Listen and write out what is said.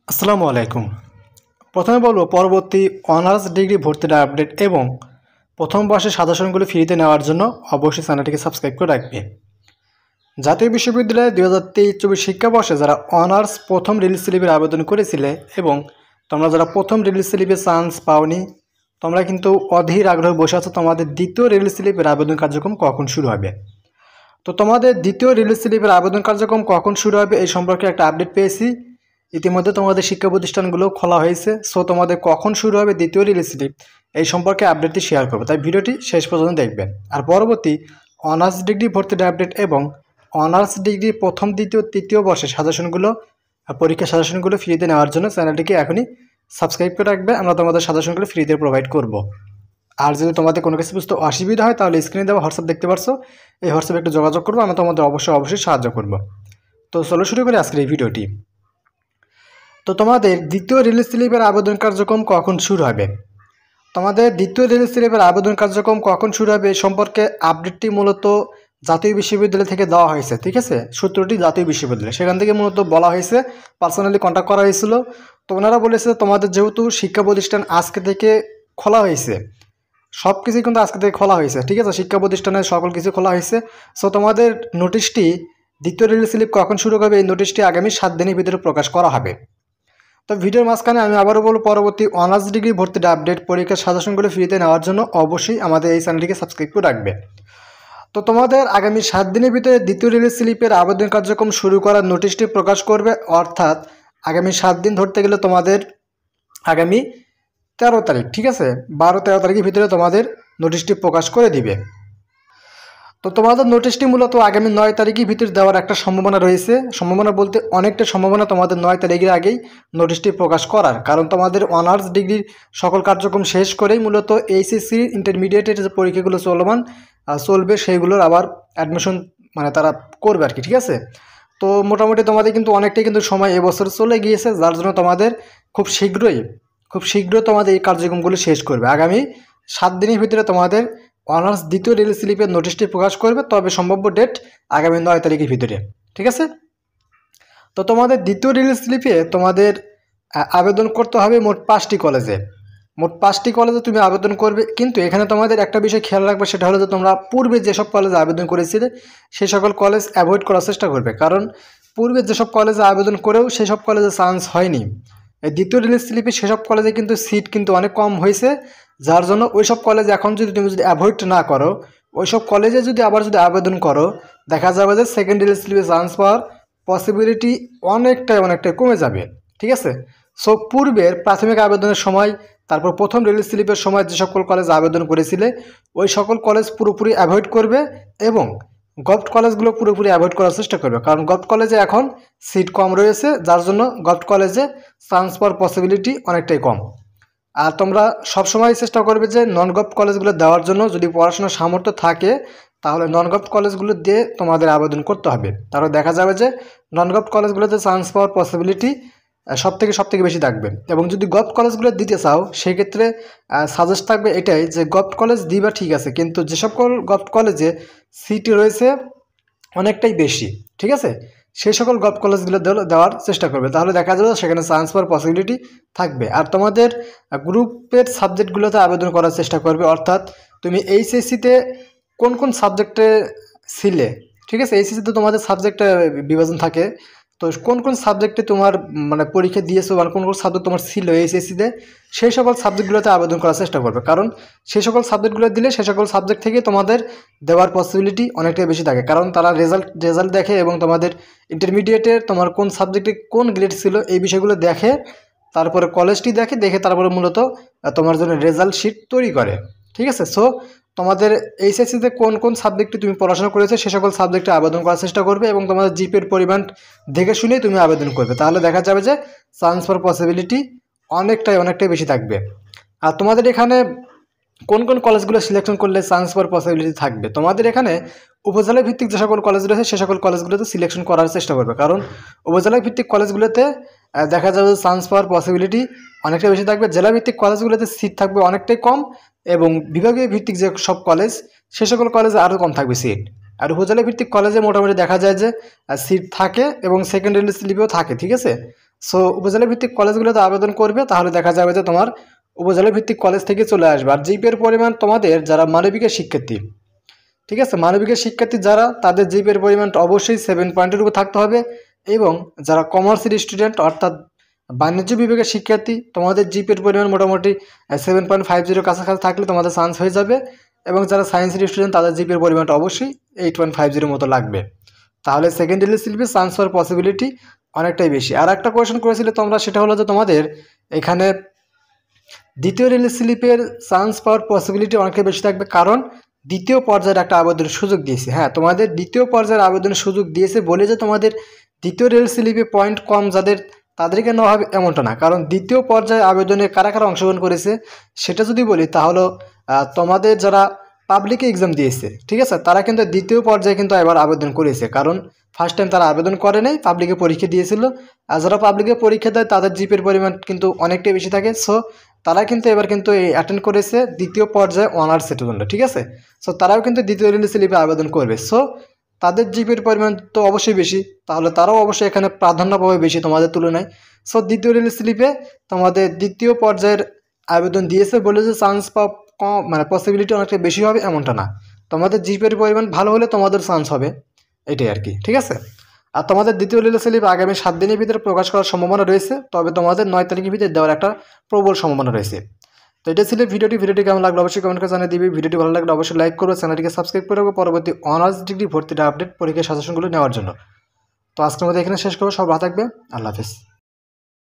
আসসালামু আলাইকুম। প্রথমে বলবো পরবর্তী অনার্স ডিগ্রি ভর্তির আপডেট এবং প্রথম বর্ষের সাজেশনগুলো ফ্রিতে নেওয়ার জন্য অবশ্যই চ্যানেলটিকে সাবস্ক্রাইব করে রাখবে। জাতীয় বিশ্ববিদ্যালয়ে 2023-24 শিক্ষাবর্ষে যারা অনার্স প্রথম রিলিজ স্লিপের আবেদন করেছিলে এবং তোমরা যারা প্রথম রিলিজ স্লিপে চান্স পাওনি, তোমরা কিন্তু অধীর আগ্রহ বসে আছো তোমাদের দ্বিতীয় রিলিজ স্লিপের আবেদন কার্যক্রম কখন শুরু হবে। তো তোমাদের দ্বিতীয় রিলিজ স্লিপের আবেদন কার্যক্রম কখন শুরু হবে এই সম্পর্কে একটা আপডেট পেয়েছি। ইতিমধ্যে তোমাদের শিক্ষা প্রতিষ্ঠানগুলো খোলা হয়েছে, সো তোমাদের কখন শুরু হবে দ্বিতীয় রিলিজ স্লিপ এই সম্পর্কে আপডেটটি শেয়ার করবো, তাই ভিডিওটি শেষ পর্যন্ত দেখবেন। আর পরবর্তী অনার্স ডিগ্রি ভর্তির আপডেট এবং অনার্স ডিগ্রি প্রথম দ্বিতীয় তৃতীয় বর্ষের সাজেশনগুলো পরীক্ষার সাজেশনগুলো ফ্রিতে নেওয়ার জন্য চ্যানেলটিকে এখনই সাবস্ক্রাইব করে রাখবে। আমরা তোমাদের সাজেশনগুলো ফ্রিতে প্রোভাইড করব। আর যদি তোমাদের কোনো কিছু বুঝতে অসুবিধা হয় তাহলে স্ক্রিনে দেওয়া হোয়াটসঅ্যাপ দেখতে পারছো, এই হোয়াটসঅ্যাপে একটু যোগাযোগ করবো, আমরা তোমাদের অবশ্যই সাহায্য করব। তো চলো শুরু করি আজকের এই ভিডিওটি। তো তোমাদের দ্বিতীয় রিলিজ স্লিপের আবেদন কার্যক্রম কখন শুরু হবে, তোমাদের দ্বিতীয় রিলিজ স্লিপের আবেদন কার্যক্রম কখন শুরু হবে এই সম্পর্কে আপডেটটি মূলত জাতীয় বিশ্ববিদ্যালয় থেকে দেওয়া হয়েছে। ঠিক আছে, সূত্রটি জাতীয় বিশ্ববিদ্যালয়, সেখান থেকে মূলত বলা হয়েছে, পার্সোনালি কন্ট্যাক্ট করা হয়েছিল। তো ওনারা বলেছে তোমাদের যেহেতু শিক্ষা প্রতিষ্ঠান আজকে থেকে খোলা হয়েছে, সব কিছুই কিন্তু আজকে থেকে খোলা হয়েছে। ঠিক আছে, শিক্ষা প্রতিষ্ঠানের সকল কিছু খোলা হয়েছে। সো তোমাদের নোটিশটি দ্বিতীয় রিলিজ স্লিপ কখন শুরু হবে এই নোটিশটি আগামী 7 দিনের ভিতরে প্রকাশ করা হবে। তো ভিডিওর মাঝখানে আমি আবারও বলব, পরবর্তী অনার্স ডিগ্রি ভর্তির আপডেট পরীক্ষার সাজেশনগুলো ফ্রিতে নেওয়ার জন্য অবশ্যই আমাদের এই চ্যানেলটিকে সাবস্ক্রাইব করে রাখবে। তো তোমাদের আগামী 7 দিনের ভিতরে দ্বিতীয় রিলিজ স্লিপের আবেদন কার্যক্রম শুরু করার নোটিশটি প্রকাশ করবে, অর্থাৎ আগামী 7 দিন ধরতে গেলে তোমাদের আগামী 13 তারিখ, ঠিক আছে, 12-13 তারিখের ভিতরে তোমাদের নোটিশটি প্রকাশ করে দিবে। তো তোমাদের নোটিশটি মূলত আগামী 9 তারিখের ভিতরে দেওয়ার একটা সম্ভাবনা রয়েছে। সম্ভাবনা বলতে অনেকটা সম্ভাবনা তোমাদের 9 তারিখের আগেই নোটিশটি প্রকাশ করার, কারণ তোমাদের অনার্স ডিগ্রির সকল কার্যক্রম শেষ করেই মূলত এইচএসসি ইন্টারমিডিয়েটের যে পরীক্ষাগুলো চলবে সেইগুলোর আবার অ্যাডমিশন তারা করবে আর কি। ঠিক আছে, তো মোটামুটি তোমাদের কিন্তু অনেকটাই কিন্তু সময় এবছর চলে গিয়েছে, যার জন্য তোমাদের খুব শীঘ্রই তোমাদের এই কার্যক্রমগুলো শেষ করবে। আগামী 7 দিনের ভিতরে তোমাদের অনার্স দ্বিতীয় রিলিজ স্লিপের নোটিশটি প্রকাশ করবে, তবে সম্ভাব্য ডেট আগামী 9 তারিখের ভিতরে। ঠিক আছে, তো তোমাদের দ্বিতীয় রিলিজ স্লিপে তোমাদের আবেদন করতে হবে মোট 5টি কলেজে তুমি আবেদন করবে। কিন্তু এখানে তোমাদের একটা বিষয় খেয়াল রাখবে, সেটা হলো যে তোমরা পূর্বে যেসব কলেজে আবেদন করেছিলে সেই সকল কলেজ অ্যাভয়েড করার চেষ্টা করবে, কারণ পূর্বে যেসব কলেজে আবেদন করেও সেসব কলেজে চান্স হয়নি। এই দ্বিতীয় রিলিজ স্লিপে সেসব কলেজে কিন্তু সিট কিন্তু অনেক কম হয়েছে, যার জন্য ওইসব কলেজ এখন তুমি যদি অ্যাভয়েড না করো, ওইসব কলেজে যদি আবেদন করো, দেখা যাবে যে সেকেন্ড রিলিজ স্লিপে চান্স পাওয়ার পসিবিলিটি অনেকটাই কমে যাবে। ঠিক আছে, সো পূর্বের প্রাথমিক আবেদনের সময়, তারপর প্রথম রিলিজ স্লিপের সময় যে সকল কলেজ আবেদন করেছিলে ওই সকল কলেজ পুরোপুরি অ্যাভয়েড করবে এবং গভর্নমেন্ট কলেজগুলো পুরোপুরি অ্যাভয়েড করার চেষ্টা করবে, কারণ গভর্নমেন্ট কলেজে এখন সিট কম রয়েছে, যার জন্য গভর্নমেন্ট কলেজে চান্স পাওয়ার পসিবিলিটি অনেকটাই কম। আর তোমরা সবসময় চেষ্টা করবে যে নন গভর্নমেন্ট কলেজগুলো দেওয়ার জন্য, যদি পড়াশোনার সামর্থ্য থাকে তাহলে নন গভর্নমেন্ট কলেজগুলো দিয়ে তোমাদের আবেদন করতে হবে। তাহলে দেখা যাবে যে নন গভর্নমেন্ট কলেজগুলোতে চান্স পাওয়ার পসিবিলিটি সব থেকে বেশি থাকবে। এবং যদি গভর্নমেন্ট কলেজগুলো দিতে চাও সেক্ষেত্রে সাজেস্ট থাকবে এটাই যে গভর্নমেন্ট কলেজ দিবা ঠিক আছে, কিন্তু যে সকল গভর্নমেন্ট কলেজে সিট রয়েছে অনেকটাই বেশি, ঠিক আছে, সেই সকল গভর্নমেন্ট কলেজগুলো দেওয়ার চেষ্টা করবে, তাহলে দেখা যাবে সেখানে চান্স পাওয়ার পসিবিলিটি থাকবে। আর তোমাদের গ্রুপের সাবজেক্টগুলোতে আবেদন করার চেষ্টা করবে, অর্থাৎ তুমি এইচএসসিতে কোন সাবজেক্টে ছিলে। ঠিক আছে, এইচএসসিতে তোমাদের সাবজেক্টে বিভাজন থাকে, তো কোন সাবজেক্টে তোমার পরীক্ষা দিয়েছো বা কোন সাবজেক্ট তোমার ছিল এইচএসসিতে, সেই সকল সাবজেক্টগুলোতে আবেদন করার চেষ্টা করবে, কারণ সেই সকল সাবজেক্টগুলো দিলে সেই সকল সাবজেক্ট থেকে তোমাদের দেওয়ার পসিবিলিটি অনেকটাই বেশি থাকে, কারণ তারা রেজাল্ট দেখে এবং তোমাদের ইন্টারমিডিয়েটের তোমার কোন সাবজেক্টে কোন গ্রেড ছিল এই বিষয়গুলো দেখে, তারপরে কলেজটি দেখে তারপরে মূলত তোমার জন্য রেজাল্ট শিট তৈরি করে। ঠিক আছে, সো তোমাদের এইচএসসিতে কোন সাবজেক্টে তুমি পড়াশোনা করেছো সে সকল সাবজেক্টে আবেদন করার চেষ্টা করবে এবং তোমাদের জিপিএর পরিমাণ দেখে শুনেই তুমি আবেদন করবে, তাহলে দেখা যাবে যে চান্স পাওয়ার পসিবিলিটি অনেকটাই বেশি থাকবে। আর তোমাদের এখানে কোন কলেজগুলো সিলেকশন করলে চান্স পাওয়ার পসিবিলিটি থাকবে, তোমাদের এখানে উপজেলা ভিত্তিক যে সকল কলেজ রয়েছে সে সকল কলেজগুলোতে সিলেকশন করার চেষ্টা করবে, কারণ উপজেলা ভিত্তিক কলেজগুলোতে দেখা যাবে যে চান্স পাওয়ার পসিবিলিটি অনেকটা বেশি থাকবে। জেলা ভিত্তিক কলেজগুলোতে সিট থাকবে অনেকটাই কম এবং বিভাগীয় ভিত্তিক যে সব কলেজ সে সকল কলেজে আরও কম থাকবে সিট। আর উপজেলা ভিত্তিক কলেজে মোটামুটি দেখা যায় যে সিট থাকে এবং সেকেন্ড রিলিজ স্লিপেও থাকে। ঠিক আছে, সো উপজেলা ভিত্তিক কলেজগুলোতে আবেদন করবে, তাহলে দেখা যাবে যে তোমার উপজেলা ভিত্তিক কলেজ থেকে চলে আসবে। আর জিপিএর পরিমাণ তোমাদের যারা মানবিকের শিক্ষার্থী, ঠিক আছে, মানবিকের শিক্ষার্থী যারা, তাদের জিপিএর পরিমাণটা অবশ্যই 7 পয়েন্টের উপর থাকতে হবে। এবং যারা কমার্সের স্টুডেন্ট অর্থাৎ বাণিজ্য বিভাগের শিক্ষার্থী, তোমাদের জিপিএর পরিমাণ মোটামুটি 7.50 কাছাকাছি থাকলে তোমাদের চান্স হয়ে যাবে। এবং যারা সায়েন্সের স্টুডেন্ট, তাদের জিপিএর পরিমাণটা অবশ্যই 8.50 মতো লাগবে। তাহলে সেকেন্ডারি স্লিপে চান্স হওয়ার পসিবিলিটি অনেকটাই বেশি। আর একটা কোয়েশন করেছিলে তোমরা, সেটা হলো যে তোমাদের এখানে দ্বিতীয় রিলিজ স্লিপের চান্স পাওয়ার পসিবিলিটি অনেকটাই বেশি থাকবে, কারণ দ্বিতীয় পর্যায়ের একটা আবেদনের সুযোগ দিয়েছে। হ্যাঁ, তোমাদের দ্বিতীয় পর্যায়ের আবেদনের সুযোগ দিয়েছে বলে যে তোমাদের দ্বিতীয় রিলিজ স্লিপে পয়েন্ট কম যাদের, তাদেরকে নেওয়া হবে এমনটা না। কারণ দ্বিতীয় পর্যায়ে আবেদনে কারা কারা অংশগ্রহণ করেছে সেটা যদি বলি, তাহলে তোমাদের যারা পাবলিকে এক্সাম দিয়েছে, ঠিক আছে, তারা কিন্তু দ্বিতীয় পর্যায়ে কিন্তু এবার আবেদন করেছে। কারণ ফার্স্ট টাইম তারা আবেদন করে নাই, পাবলিকে পরীক্ষা দিয়েছিল। আর যারা পাবলিকে পরীক্ষা দেয় তাদের জিপির পরিমাণ কিন্তু অনেকটাই বেশি থাকে। সো তারা কিন্তু এবার কিন্তু অ্যাটেন্ড করেছে দ্বিতীয় পর্যায়ে অনার্সের জন্য, ঠিক আছে। সো তারাও কিন্তু দ্বিতীয় রিলিজ স্লিপে আবেদন করবে। সো তাদের জিপির পরিমাণ তো অবশ্যই বেশি, তাহলে তারাও অবশ্যই এখানে প্রাধান্য পাবে বেশি তোমাদের তুলনায়। সো দ্বিতীয় রিলিজ স্লিপে তোমাদের দ্বিতীয় পর্যায়ের আবেদন দিয়েছে বলে যে চান্স পাওয়া কম, মানে পসিবিলিটি অনেকটা বেশি হবে এমনটা না। তোমাদের জিপির পরিমাণ ভালো হলে তোমাদের চান্স হবে, এটাই আর কি, ঠিক আছে। আর তোমাদের দ্বিতীয় রিলিজ স্লিপ আগামী 7 দিনের ভিতরে প্রকাশ করার সম্ভাবনা রয়েছে, তবে তোমাদের 9 তারিখের ভিতরে দেওয়ার একটা প্রবল সম্ভাবনা রয়েছে। তো এটা ছিল ভিডিওটি কেমন লাগলো অবশ্যই কমেন্ট করে জানিয়ে দিবি। ভিডিওটি ভালো লাগলে অবশ্যই লাইক করবে, চ্যানেলটিকে সাবস্ক্রাইব করে রাখবে পরবর্তী অনার্স ডিগ্রি ভর্তির আপডেট পরীক্ষার সাজেশনগুলো নেওয়ার জন্য। তো আজকের মধ্যে এখানে শেষ করবো। সব ভালো থাকবে, আল্লাহ হাফেজ।